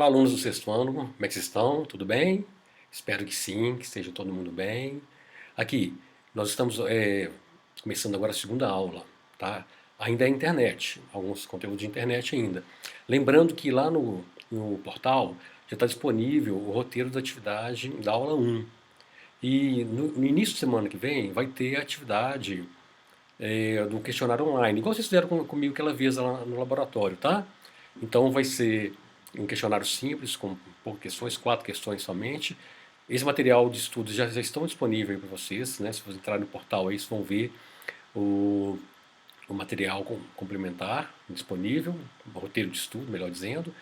Fala, alunos do sexto ano, como é que vocês estão? Tudo bem? Espero que sim, que esteja todo mundo bem. Aqui, nós estamos começando agora a segunda aula, tá? Ainda é internet, alguns conteúdos de internet ainda. Lembrando que lá no portal já está disponível o roteiro da atividade da aula um. E no início de semana que vem vai ter a atividade do questionário online, igual vocês fizeram comigo aquela vez lá no laboratório, tá? Então vai ser um questionário simples, com poucas questões, 4 questões somente. Esse material de estudos já estão disponíveis para vocês, né? Se vocês entrarem no portal aí, vocês vão ver o, o material complementar disponível, o roteiro de estudo, melhor dizendo.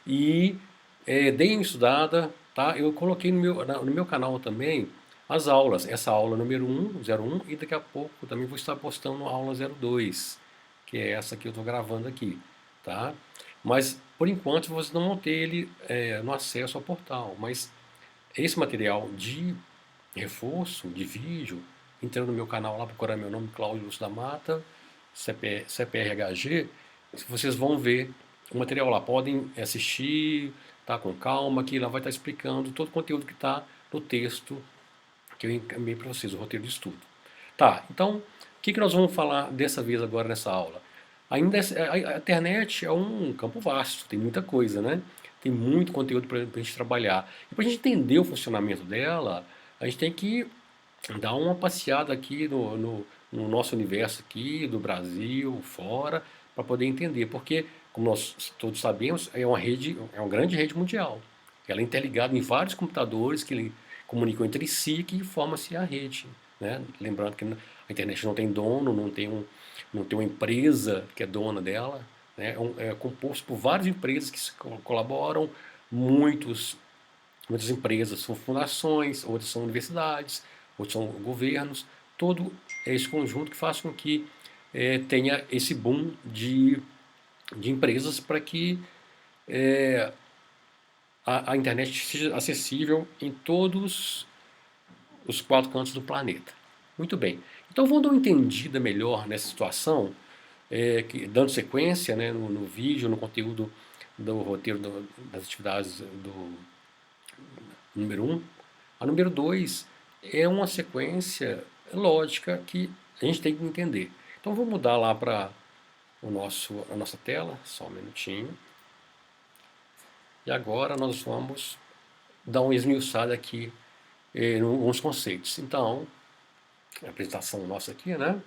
E deem uma estudada, tá? Eu coloquei no meu canal também as aulas. Essa aula número 1, 01, e daqui a pouco também vou estar postando a aula 02, que é essa que eu estou gravando aqui, tá? Mas, por enquanto, vocês não vão ter ele no acesso ao portal. Mas esse material de reforço, de vídeo, entrando no meu canal lá, procurar meu nome, Cláudio Lúcio da Mata, CPRHG, vocês vão ver o material lá. Podem assistir, tá, com calma, que lá vai estar explicando todo o conteúdo que está no texto que eu encaminhei para vocês, o roteiro de estudo. Tá, então, o que nós vamos falar dessa vez agora nessa aula? Ainda a internet é um campo vasto, tem muita coisa, né? Tem muito conteúdo para a gente trabalhar. E para a gente entender o funcionamento dela, a gente tem que dar uma passeada aqui no nosso universo aqui, do Brasil, fora, para poder entender. Porque, como nós todos sabemos, é uma rede, é uma grande rede mundial. Ela é interligada em vários computadores que comunicam entre si, que forma-se a rede, né? Lembrando que a internet não tem dono, não tem uma empresa que é dona dela, né? É composto por várias empresas que colaboram, muitas empresas são fundações, outras são universidades, outros são governos, todo esse conjunto que faz com que tenha esse boom de empresas para que a internet seja acessível em todos os 4 cantos do planeta. Muito bem. Então vamos dar uma entendida melhor nessa situação, dando sequência, né, no vídeo, no conteúdo do roteiro das atividades do número 1. A número 2 é uma sequência lógica que a gente tem que entender. Então vou mudar lá para a nossa tela, só um minutinho. E agora nós vamos dar uma esmiuçada aqui nos conceitos. Então, a apresentação nossa aqui, né? Eu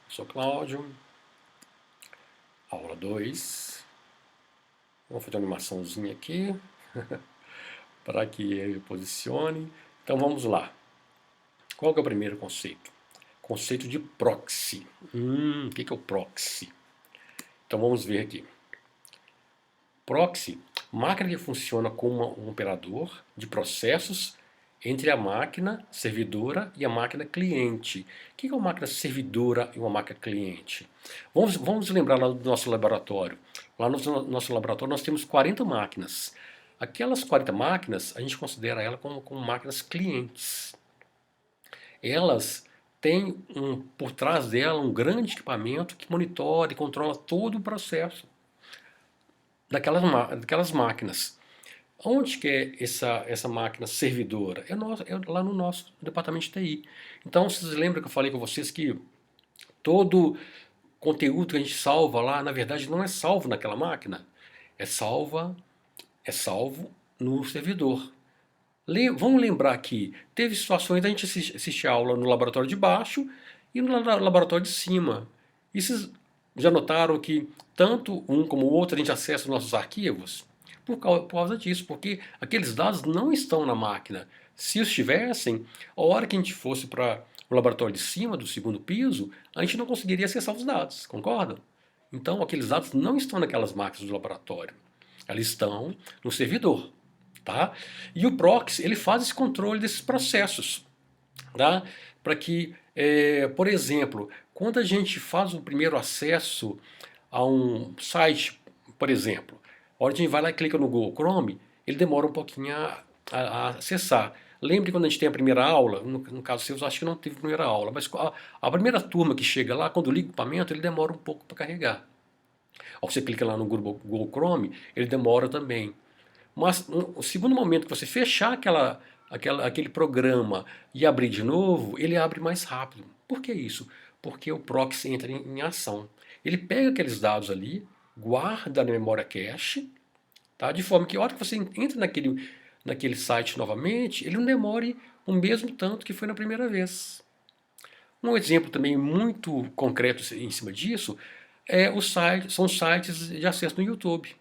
sou Cláudio, aula 2. Vamos fazer uma animaçãozinha aqui para que ele posicione. Então vamos lá. Qual que é o primeiro conceito? Conceito de proxy. O que é o proxy? Então vamos ver aqui. Proxy, máquina que funciona como um operador de processos entre a máquina servidora e a máquina cliente. O que é uma máquina servidora e uma máquina cliente? Vamos lembrar lá do nosso laboratório. Lá no nosso laboratório nós temos 40 máquinas. Aquelas 40 máquinas, a gente considera elas como máquinas clientes. Elas têm por trás dela um grande equipamento que monitora e controla todo o processo daquelas máquinas. Onde que é essa máquina servidora? É lá no nosso departamento de TI. Então, vocês lembram que eu falei com vocês que todo conteúdo que a gente salva lá, na verdade, não é salvo naquela máquina, é salvo no servidor. Vamos lembrar que teve situações da gente assistir a aula no laboratório de baixo e no laboratório de cima. E vocês já notaram que tanto um como o outro a gente acessa os nossos arquivos? Por causa disso, porque aqueles dados não estão na máquina. Se estivessem, a hora que a gente fosse para o laboratório de cima, do segundo piso, a gente não conseguiria acessar os dados, concorda? Então, aqueles dados não estão naquelas máquinas do laboratório. Elas estão no servidor. Tá? E o proxy ele faz esse controle desses processos, tá? Para que, por exemplo, quando a gente faz o primeiro acesso a um site, por exemplo, a hora que a gente vai lá e clica no Google Chrome, ele demora um pouquinho a acessar. Lembre quando a gente tem a primeira aula, no caso seu, eu acho que não teve primeira aula, mas a primeira turma que chega lá, quando liga o equipamento, ele demora um pouco para carregar. Ao que você clica lá no Google Chrome, ele demora também. Mas o segundo momento que você fechar aquele programa e abrir de novo, ele abre mais rápido. Por que isso? Porque o proxy entra em ação. Ele pega aqueles dados ali, guarda na memória cache, tá? De forma que a hora que você entra naquele site novamente, ele não demore o mesmo tanto que foi na primeira vez. Um exemplo também muito concreto em cima disso são os sites de acesso no YouTube.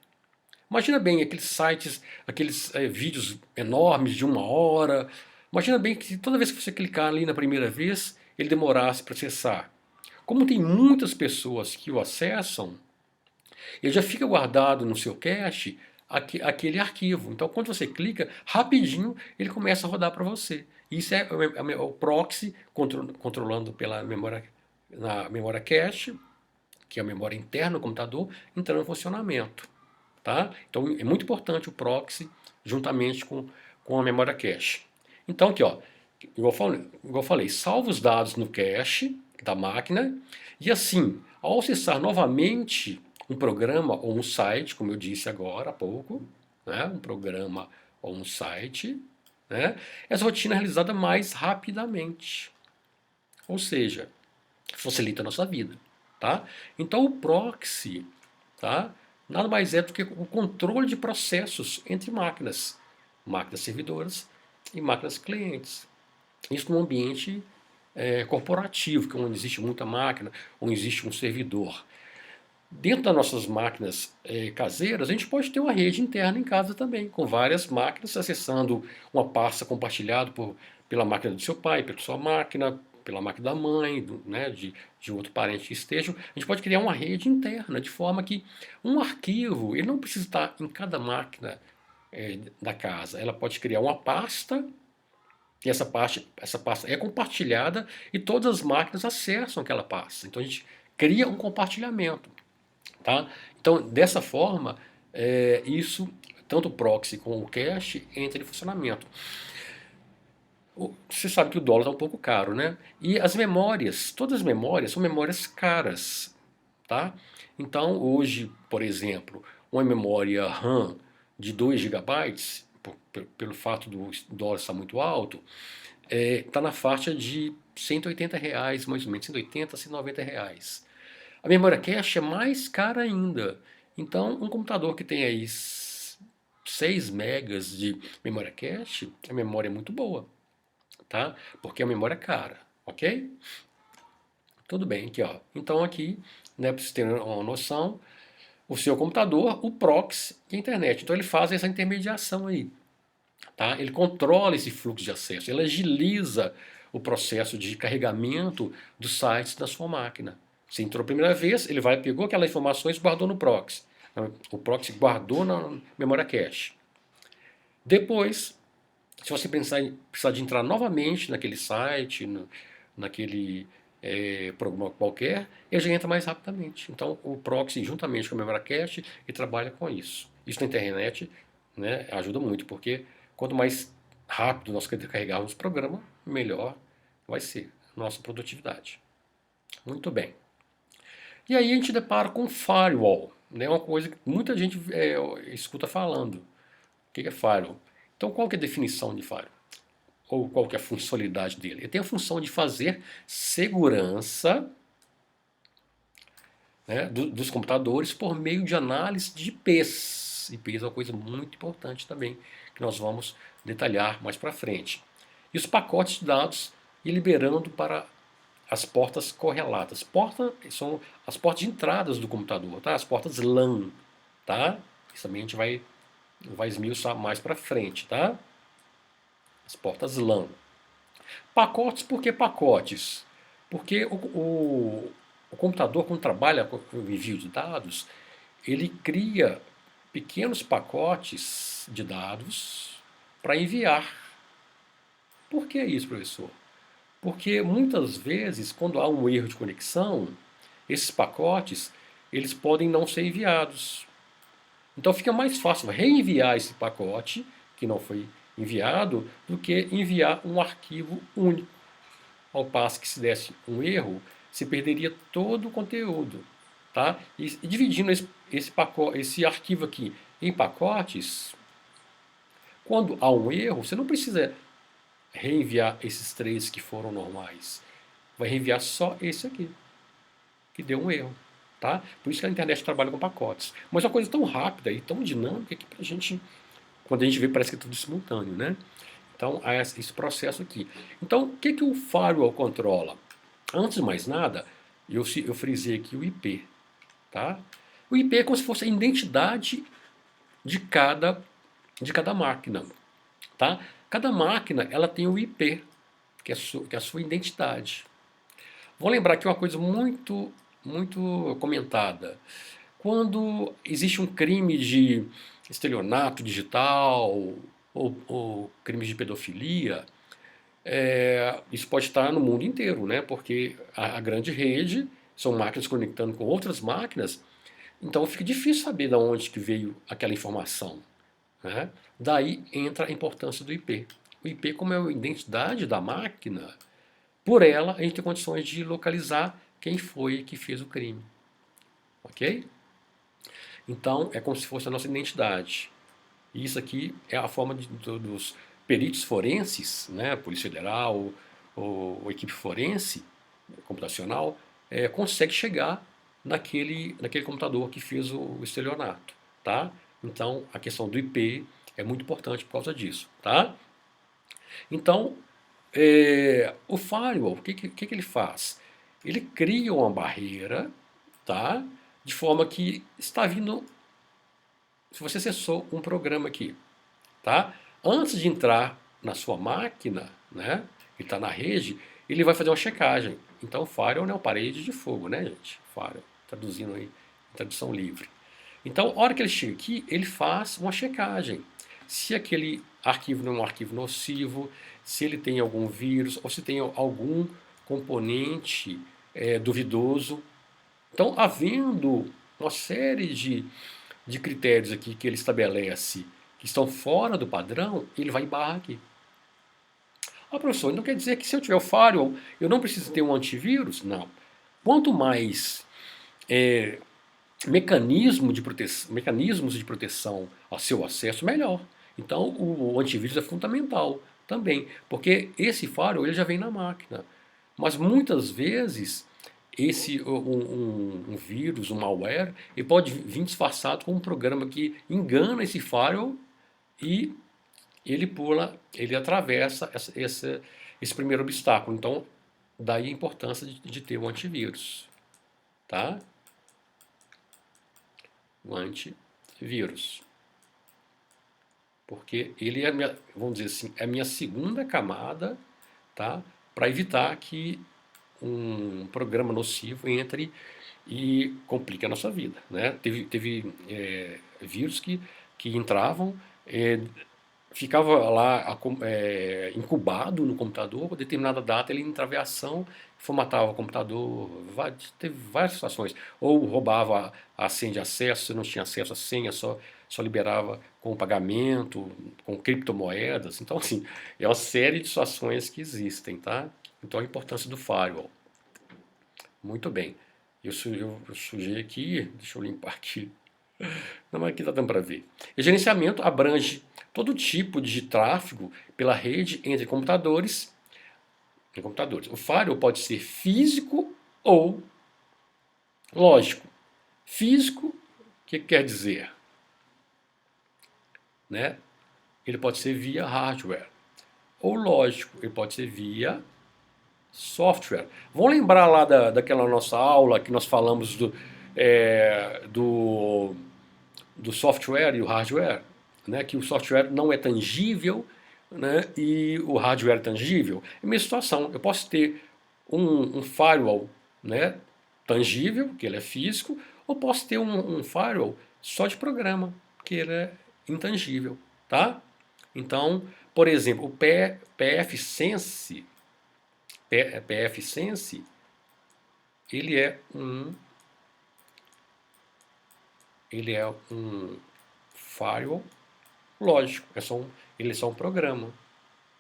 Imagina bem aqueles sites, aqueles vídeos enormes de 1 hora. Imagina bem que toda vez que você clicar ali na primeira vez, ele demorasse para acessar. Como tem muitas pessoas que o acessam, ele já fica guardado no seu cache aquele arquivo. Então, quando você clica, rapidinho ele começa a rodar para você. Isso é o proxy controlando na memória cache, que é a memória interna do computador, entrando em funcionamento. Tá? Então, é muito importante o proxy juntamente com a memória cache. Então, aqui, ó, igual eu falei, salva os dados no cache da máquina e assim, ao acessar novamente um programa ou um site, como eu disse agora há pouco, né, um programa ou um site, né, essa rotina é realizada mais rapidamente. Ou seja, facilita a nossa vida. Tá? Então, o proxy, tá, nada mais é do que o controle de processos entre máquinas servidoras e máquinas clientes. Isso num ambiente corporativo, que é onde existe muita máquina, onde existe um servidor. Dentro das nossas máquinas caseiras, a gente pode ter uma rede interna em casa também, com várias máquinas acessando uma pasta compartilhada pela máquina do seu pai, pela sua máquina, pela máquina da mãe, né, de outro parente que esteja. A gente pode criar uma rede interna, de forma que um arquivo ele não precisa estar em cada máquina da casa. Ela pode criar uma pasta, e essa pasta é compartilhada e todas as máquinas acessam aquela pasta. Então a gente cria um compartilhamento. Tá? Então, dessa forma, tanto o proxy como o cache entra em funcionamento. Você sabe que o dólar está um pouco caro, né? E as memórias, todas as memórias são memórias caras, tá? Então, hoje, por exemplo, uma memória RAM de 2 gigabytes, pelo fato do dólar estar muito alto, está na faixa de R$ 180, mais ou menos, 180 a R$ 190. A memória cache é mais cara ainda. Então, um computador que tem aí 6 megas de memória cache, a memória é muito boa, tá? Porque a memória é cara, ok? Tudo bem, aqui ó. Então aqui, né, para vocês terem uma noção, o seu computador, o proxy e a internet. Então ele faz essa intermediação aí, tá? Ele controla esse fluxo de acesso, ele agiliza o processo de carregamento dos sites da sua máquina. Você entrou a primeira vez, ele pegou aquelas informações e guardou no proxy. O proxy guardou na memória cache. Depois, se você precisar de entrar novamente naquele site, naquele programa qualquer, ele já entra mais rapidamente. Então, o proxy, juntamente com a memória cache, ele trabalha com isso. Isso na internet, né, ajuda muito, porque quanto mais rápido nós carregarmos o programa, melhor vai ser a nossa produtividade. Muito bem. E aí a gente depara com firewall, né? Uma coisa que muita gente escuta falando. O que é firewall? Então qual que é a definição de firewall? Ou qual que é a funcionalidade dele? Ele tem a função de fazer segurança, né, dos computadores por meio de análise de IPs. IPs é uma coisa muito importante também, que nós vamos detalhar mais para frente. E os pacotes de dados e liberando para as portas correlatas. São as portas de entradas do computador, tá? As portas LAN, tá? Isso também a gente vai esmiuçar mais para frente, tá? As portas LAN. Pacotes, por que pacotes? Porque o computador, quando trabalha com o envio de dados, ele cria pequenos pacotes de dados para enviar. Por que isso, professor? Porque muitas vezes, quando há um erro de conexão, esses pacotes eles podem não ser enviados. Então fica mais fácil reenviar esse pacote que não foi enviado do que enviar um arquivo único. Ao passo que se desse um erro, se perderia todo o conteúdo. Tá? E dividindo esse arquivo aqui em pacotes, Quando há um erro, você não precisa reenviar esses 3 que foram normais. Vai reenviar só esse aqui, que deu um erro. Tá? Por isso que a internet trabalha com pacotes. Mas é uma coisa tão rápida e tão dinâmica que pra gente, quando a gente vê, parece que é tudo simultâneo, né? Então, há esse processo aqui. Então, o que o firewall controla? Antes de mais nada, eu frisei aqui o IP. Tá? O IP é como se fosse a identidade de cada máquina. Tá? Cada máquina ela tem o IP, que é a sua identidade. Vou lembrar aqui uma coisa muito comentada. Quando existe um crime de estelionato digital ou crimes de pedofilia, isso pode estar no mundo inteiro, né? Porque a grande rede são máquinas conectando com outras máquinas, então fica difícil saber de onde que veio aquela informação. Né? Daí entra a importância do IP. O IP, como é a identidade da máquina, por ela a gente tem condições de localizar quem foi que fez o crime. Ok? Então é como se fosse a nossa identidade. E isso aqui é a forma dos peritos forenses, né, Polícia Federal ou equipe forense computacional, consegue chegar naquele computador que fez o estelionato. Tá? Então a questão do IP é muito importante por causa disso. Tá? Então, o firewall, o que ele faz? Ele cria uma barreira, tá? De forma que está vindo. Se você acessou um programa aqui, tá? Antes de entrar na sua máquina, né? Ele está na rede, ele vai fazer uma checagem. Então, firewall é uma parede de fogo, né, gente? Firewall, traduzindo aí, em tradução livre. Então, a hora que ele chega aqui, ele faz uma checagem. Se aquele arquivo não é um arquivo nocivo, se ele tem algum vírus ou se tem algum componente duvidoso. Então, havendo uma série de critérios aqui que ele estabelece que estão fora do padrão, ele vai barrar aqui. Ah, professor, não quer dizer que se eu tiver o firewall, eu não preciso ter um antivírus? Não. Quanto mais mecanismos de proteção ao seu acesso, melhor. Então, o antivírus é fundamental também, porque esse firewall ele já vem na máquina. Mas muitas vezes um vírus, um malware, ele pode vir disfarçado com um programa que engana esse firewall e ele atravessa esse primeiro obstáculo. Então, daí a importância de ter um antivírus, tá? Um antivírus. Porque ele é, vamos dizer assim, é a minha segunda camada, tá? Para evitar que um programa nocivo entre e complique a nossa vida. Né? Teve vírus que entravam, ficava lá incubado no computador, a determinada data ele entrava em ação, formatava o computador, teve várias situações. Ou roubava a senha de acesso, se não tinha acesso à senha, só liberava com pagamento, com criptomoedas. Então, assim, é uma série de situações que existem, tá? Então, a importância do firewall. Muito bem. Eu sujei aqui, deixa eu limpar aqui. Não, mas aqui está dando para ver. E gerenciamento abrange todo tipo de tráfego pela rede entre computadores e computadores. O firewall pode ser físico ou lógico. Físico, o que quer dizer? Né? Ele pode ser via hardware. Ou lógico, ele pode ser via software. Vamos lembrar lá daquela nossa aula que nós falamos do software e o hardware, né? Que o software não é tangível, né? E o hardware é tangível. É a mesma situação. Eu posso ter um firewall, né? Tangível, que ele é físico, ou posso ter um firewall só de programa, que ele é intangível. Tá? Então, por exemplo, o PFSense, PFSense, ele é um firewall lógico, ele é só um programa,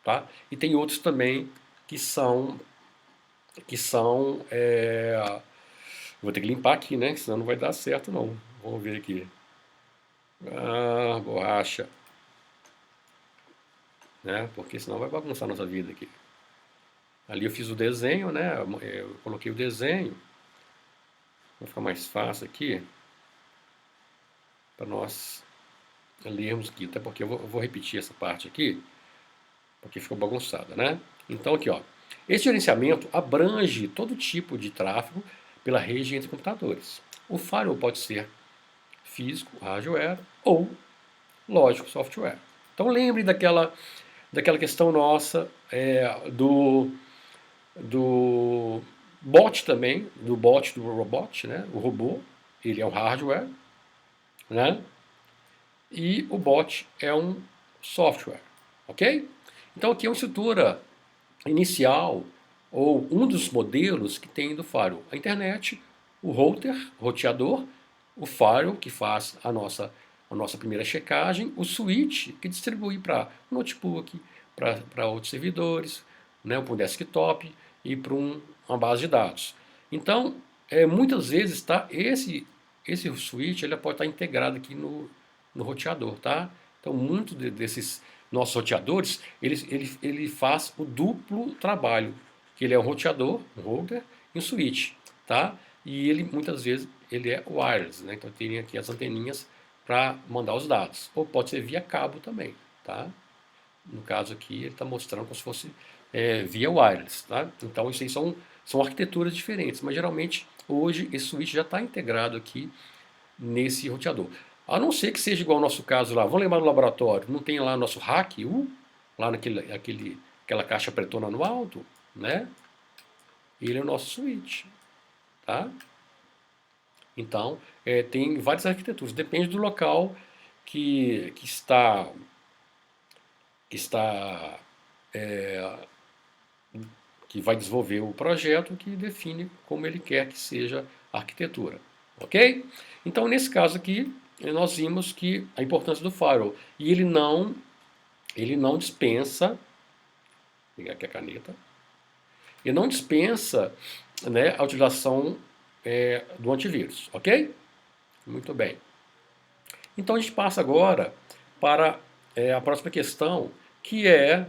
tá? E tem outros também que são vou ter que limpar aqui, né? Senão não vai dar certo não. Vamos ver aqui. Borracha. né? Porque senão vai bagunçar a nossa vida aqui. Ali eu fiz o desenho, né? Eu coloquei o desenho. Vai ficar mais fácil aqui para nós lermos aqui. Até porque eu vou repetir essa parte aqui, porque ficou bagunçada, né? Então aqui, ó. Esse gerenciamento abrange todo tipo de tráfego pela rede entre computadores. O firewall pode ser físico, hardware, ou, lógico, software. Então lembre daquela questão nossa do bot também, do bot do robot, né? O robô, ele é um hardware, né? E o bot é um software, ok? Então aqui é uma estrutura inicial ou um dos modelos que tem do firewall. A internet, o router, roteador, o firewall que faz a nossa primeira checagem, o switch que distribui para notebook, para outros servidores, né, para um desktop e para uma base de dados. Então, muitas vezes esse switch ele pode estar integrado aqui no roteador, tá? Então, muitos desses nossos roteadores, ele faz o duplo trabalho, que ele é um roteador, um router e um switch, tá? E ele, muitas vezes, ele é wireless, né? Então, tem aqui as anteninhas para mandar os dados. Ou pode ser via cabo também, tá? No caso aqui, ele está mostrando como se fosse via wireless, tá? Então, isso aí são arquiteturas diferentes, mas geralmente, hoje, esse switch já está integrado aqui nesse roteador. A não ser que seja igual ao nosso caso lá, vamos lembrar do laboratório, não tem lá nosso hack, lá aquela caixa pretona no alto, né? Ele é o nosso switch, tá? Então, tem várias arquiteturas, depende do local que está que vai desenvolver o projeto que define como ele quer que seja a arquitetura, ok? Então, nesse caso aqui, nós vimos que a importância do firewall, e ele não dispensa, vou pegar aqui a caneta, ele não dispensa, né, a utilização do antivírus, ok? Muito bem. Então a gente passa agora para a próxima questão, que é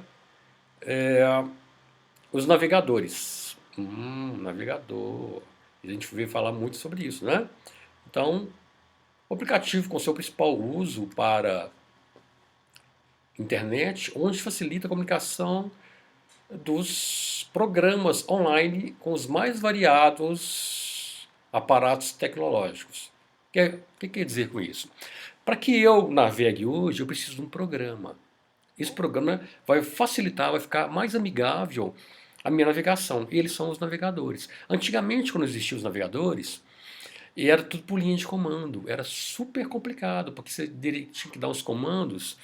os navegadores. Navegador. A gente veio falar muito sobre isso, né? Então, o aplicativo com seu principal uso para internet, onde facilita a comunicação dos programas online com os mais variados aparatos tecnológicos. O que quer dizer com isso? Para que eu navegue hoje, eu preciso de um programa. Esse programa vai facilitar, vai ficar mais amigável a minha navegação. E eles são os navegadores. Antigamente, quando existiam os navegadores, era tudo por linha de comando. Era super complicado, porque você tinha que dar os comandos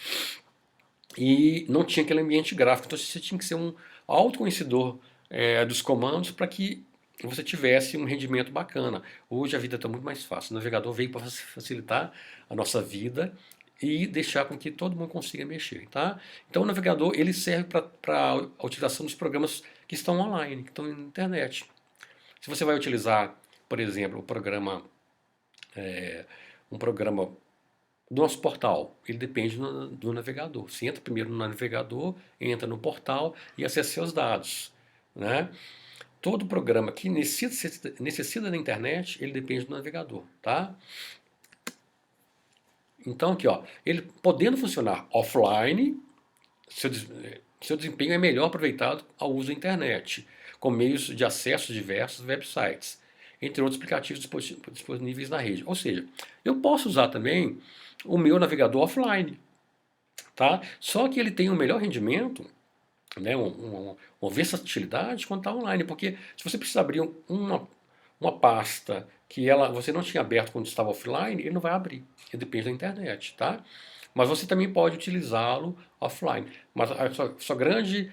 e não tinha aquele ambiente gráfico. Então você tinha que ser um autoconhecedor dos comandos para que você tivesse um rendimento bacana. Hoje a vida está muito mais fácil. O navegador veio para facilitar a nossa vida e deixar com que todo mundo consiga mexer, tá? Então o navegador ele serve para a utilização dos programas que estão online, que estão na internet. Se você vai utilizar, por exemplo, um programa do nosso portal, ele depende do navegador. Você entra primeiro no navegador, entra no portal e acessa seus dados, né? Todo programa que necessita da internet, ele depende do navegador, tá? Então aqui, ó, ele podendo funcionar offline, seu desempenho é melhor aproveitado ao uso da internet, com meios de acesso a diversos websites, entre outros aplicativos disponíveis na rede. Ou seja, eu posso usar também o meu navegador offline, tá? Só que ele tem um melhor rendimento, né, uma versatilidade quando está online, porque se você precisar abrir uma pasta que você não tinha aberto quando estava offline, ele não vai abrir, ele depende da internet, tá? Mas você também pode utilizá-lo offline. Mas a sua grande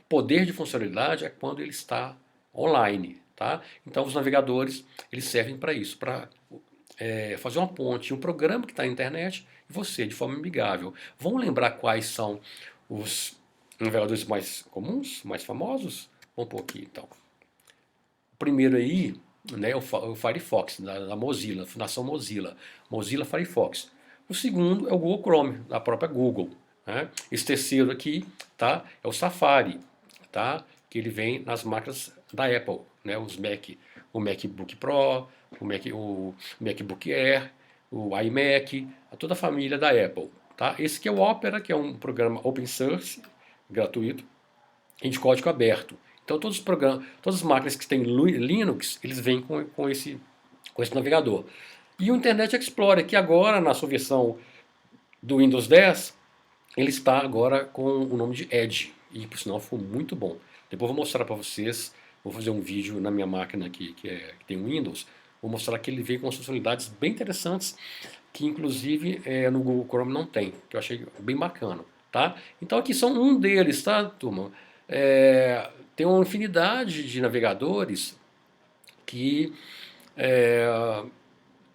poder de funcionalidade é quando ele está online, tá? Então os navegadores eles servem para isso, para fazer uma ponte, um programa que está na internet e você, de forma amigável. Vamos lembrar quais são os navegadores mais comuns, mais famosos? Vamos pôr aqui então. O primeiro aí, né, é o Firefox, da Mozilla, Fundação Mozilla, Mozilla Firefox. O segundo é o Google Chrome, da própria Google. né? Esse terceiro aqui, tá? É o Safari, tá? Que ele vem nas máquinas da Apple, né? Os Mac, o MacBook Pro, o MacBook Air, o iMac, toda a família da Apple, tá? Esse aqui é o Opera, que é um programa open source, gratuito, e de código aberto. Então todos os programas, todas as máquinas que têm Linux, eles vêm com esse navegador. E o Internet Explorer, que agora na sua versão do Windows 10, ele está agora com o nome de Edge, e por sinal ficou muito bom. Depois vou mostrar para vocês, vou fazer um vídeo na minha máquina aqui que tem Windows, vou mostrar que ele veio com funcionalidades bem interessantes, que inclusive no Google Chrome não tem, que eu achei bem bacana. Tá? Então aqui são um deles, tá, turma? Tem uma infinidade de navegadores que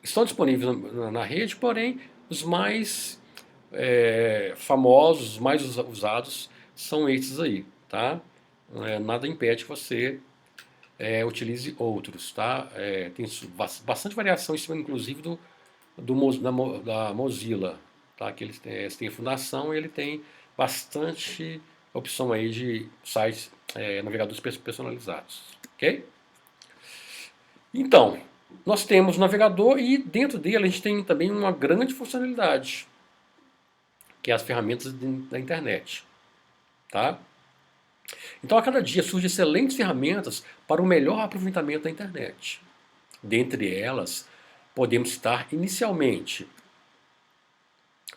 estão disponíveis na rede, porém os mais famosos, os mais usados são esses aí, tá? Nada impede que você utilize outros, tá? Tem bastante variação em cima, inclusive, da Mozilla, tá? Que eles têm a fundação e ele tem bastante opção aí de sites, navegadores personalizados, ok? Então, nós temos o navegador e dentro dele a gente tem também uma grande funcionalidade, que é as ferramentas da internet, tá? Então, a cada dia surgem excelentes ferramentas para o melhor aproveitamento da internet. Dentre elas, podemos citar inicialmente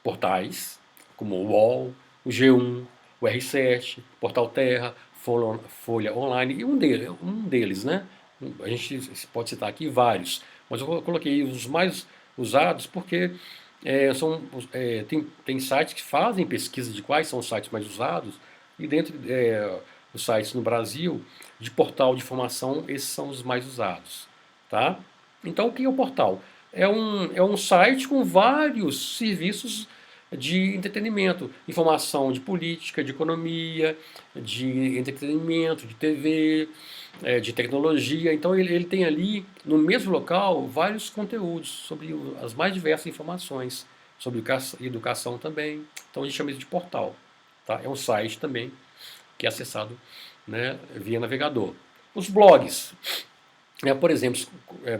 portais como o UOL, o G1, o R7, Portal Terra, Folha Online e um deles, né? A gente pode citar aqui vários, mas eu coloquei os mais usados porque tem sites que fazem pesquisa de quais são os sites mais usados e dentro os sites no Brasil de portal de informação, esses são os mais usados, tá? Então, o que é o portal? É um site com vários serviços de entretenimento, informação de política, de economia, de entretenimento, de TV, de tecnologia. Então ele tem ali, no mesmo local, vários conteúdos sobre as mais diversas informações, sobre educação também. Então a gente chama isso de portal. Tá? É um site também que é acessado, né, via navegador. Os blogs. Por exemplo,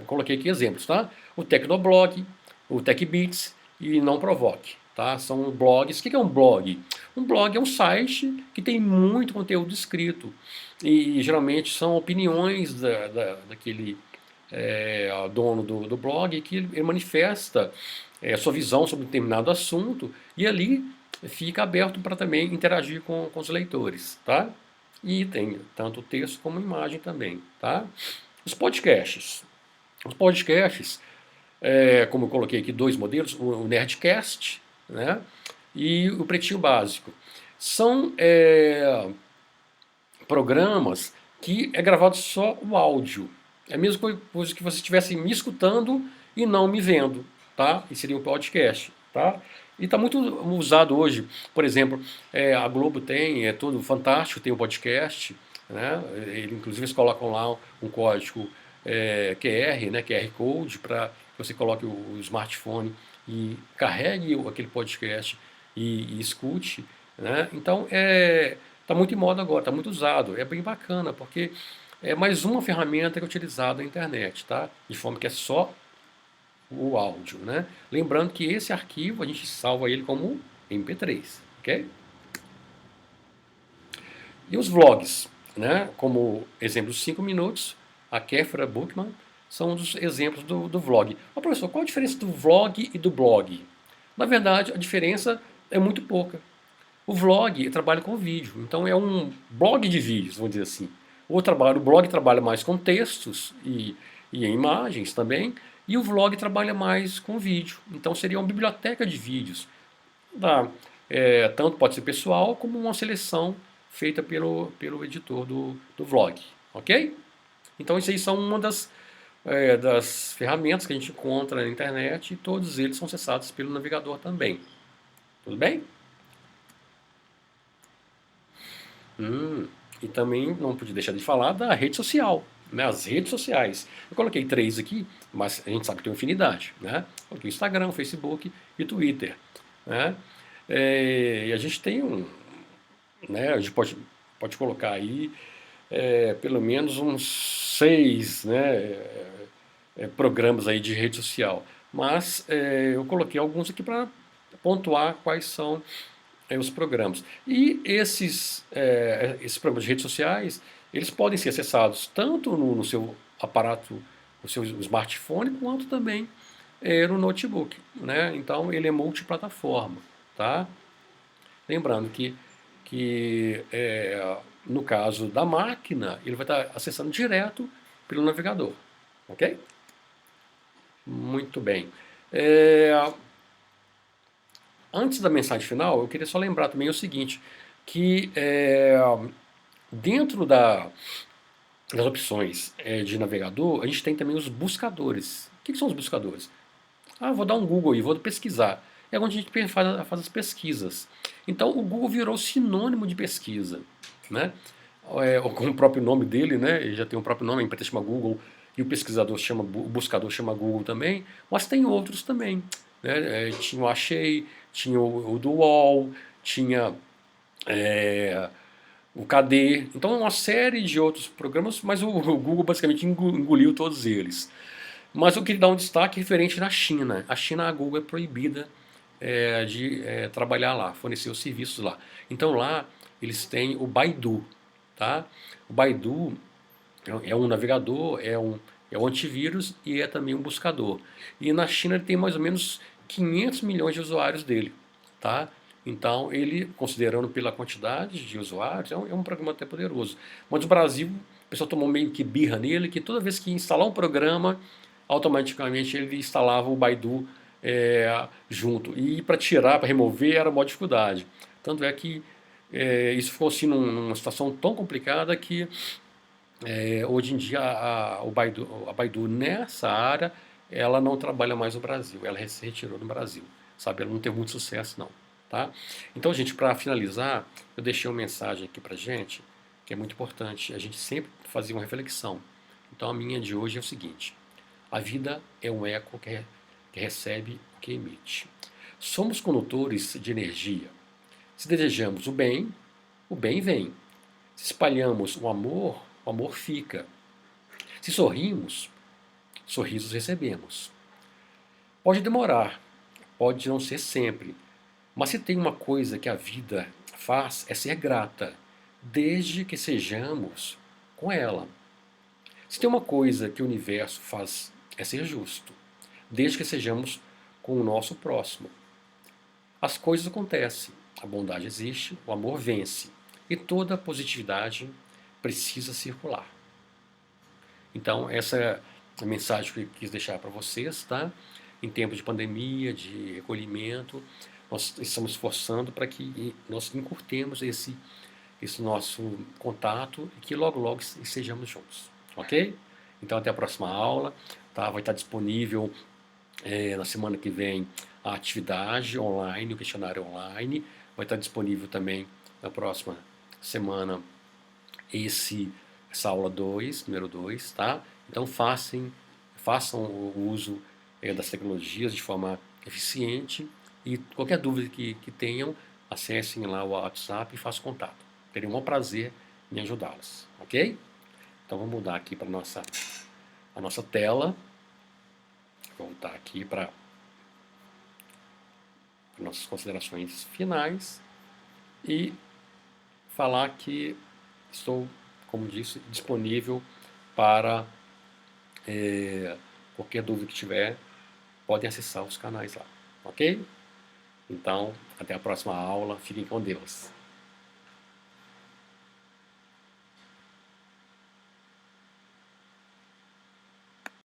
coloquei aqui exemplos, tá? O Tecnoblog, o TechBits e Não Provoque, tá? São blogs. O que é um blog? Um blog é um site que tem muito conteúdo escrito e geralmente são opiniões daquele dono do blog que ele manifesta sua visão sobre um determinado assunto e ali fica aberto para também interagir com os leitores, tá? E tem tanto texto como imagem também, tá? Os podcasts. Os podcasts, como eu coloquei aqui dois modelos, o Nerdcast, né, e o Pretinho Básico. São programas que é gravado só o áudio. É a mesma coisa que você estivesse me escutando e não me vendo, tá? E seria um podcast, tá? E está muito usado hoje. Por exemplo, a Globo tem, todo fantástico, tem um podcast, né? Inclusive eles colocam lá um código QR, né? QR Code, para que você coloque o smartphone e carregue aquele podcast e escute, né? Então está muito em moda agora, está muito usado, é bem bacana, porque é mais uma ferramenta que é utilizada na internet, tá? De forma que é só o áudio, né? Lembrando que esse arquivo a gente salva ele como MP3, ok? E os vlogs, né? Como exemplo, 5 minutos, a Kéfera Bookman são um dos exemplos do vlog. Mas, professor, qual a diferença do vlog e do blog? Na verdade, a diferença é muito pouca. O vlog trabalha com vídeo, então é um blog de vídeos, vamos dizer assim. O blog trabalha mais com textos e imagens também, e o vlog trabalha mais com vídeo. Então seria uma biblioteca de vídeos. Tanto pode ser pessoal como uma seleção feita pelo editor do vlog. Ok? Então isso aí são uma das ferramentas que a gente encontra na internet e todos eles são acessados pelo navegador também. Tudo bem? E também não podia deixar de falar da rede social, né? As redes sociais. Eu coloquei 3 aqui, mas a gente sabe que tem infinidade, né? Coloquei o Instagram, o Facebook e o Twitter, né? E a gente tem né, a gente pode colocar aí pelo menos uns 6, né, programas aí de rede social. Mas eu coloquei alguns aqui para pontuar quais são os programas. E esses programas de redes sociais, eles podem ser acessados tanto no seu aparato, no seu smartphone, quanto também no notebook, né? Então ele é multiplataforma, tá? Lembrando que no caso da máquina, ele vai estar acessando direto pelo navegador, ok? Muito bem. É, Antes da mensagem final, eu queria só lembrar também o seguinte, que dentro das opções de navegador, a gente tem também os buscadores. O que são os buscadores? Vou dar um Google aí, vou pesquisar. É onde a gente faz as pesquisas. Então, o Google virou sinônimo de pesquisa, né? Com o próprio nome dele, né? Ele já tem o próprio nome, a empresa chama Google e o pesquisador o buscador chama Google também, mas tem outros também, né? Tinha o Achei, tinha o do UOL, tinha o KD, então uma série de outros programas, mas o Google basicamente engoliu todos eles. Mas eu queria dar um destaque referente na China. A China, a Google é proibida de trabalhar lá, fornecer os serviços lá. Então lá eles têm o Baidu, tá? O Baidu é um navegador, é um antivírus e é também um buscador. E na China ele tem mais ou menos 500 milhões de usuários dele, tá? Então ele, considerando pela quantidade de usuários, é um programa até poderoso. Mas no Brasil, o pessoal tomou meio que birra nele, que toda vez que instalar um programa, automaticamente ele instalava o Baidu junto. E para tirar, para remover, era uma dificuldade. Tanto é que isso ficou assim numa situação tão complicada que hoje em dia a Baidu nessa área ela não trabalha mais no Brasil, ela se retirou do Brasil, sabe? Ela não teve muito sucesso não, tá? Então, gente, para finalizar, eu deixei uma mensagem aqui para gente que é muito importante. A gente sempre fazer uma reflexão. Então, a minha de hoje é o seguinte: a vida é um eco que recebe o que emite. Somos condutores de energia. Se desejamos o bem vem. Se espalhamos o amor fica. Se sorrimos, sorrisos recebemos. Pode demorar, pode não ser sempre, mas se tem uma coisa que a vida faz é ser grata, desde que sejamos com ela. Se tem uma coisa que o universo faz é ser justo, desde que sejamos com o nosso próximo. As coisas acontecem, a bondade existe, o amor vence, e toda positividade precisa circular. Então, essa é a mensagem que eu quis deixar para vocês, tá? Em tempo de pandemia, de recolhimento, nós estamos esforçando para que nós encurtemos esse nosso contato e que logo, logo estejamos juntos, ok? Então, até a próxima aula, tá? Vai estar disponível na semana que vem a atividade online, o questionário online, vai estar disponível também na próxima semana essa aula 2, número 2, tá? Então façam o uso das tecnologias de forma eficiente e qualquer dúvida que tenham, acessem lá o WhatsApp e façam contato. Terei um prazer em ajudá-los, ok? Então vamos mudar aqui para a nossa tela, voltar aqui para nossas considerações finais e falar que estou, como disse, disponível para qualquer dúvida que tiver, podem acessar os canais lá, ok? Então, até a próxima aula, fiquem com Deus.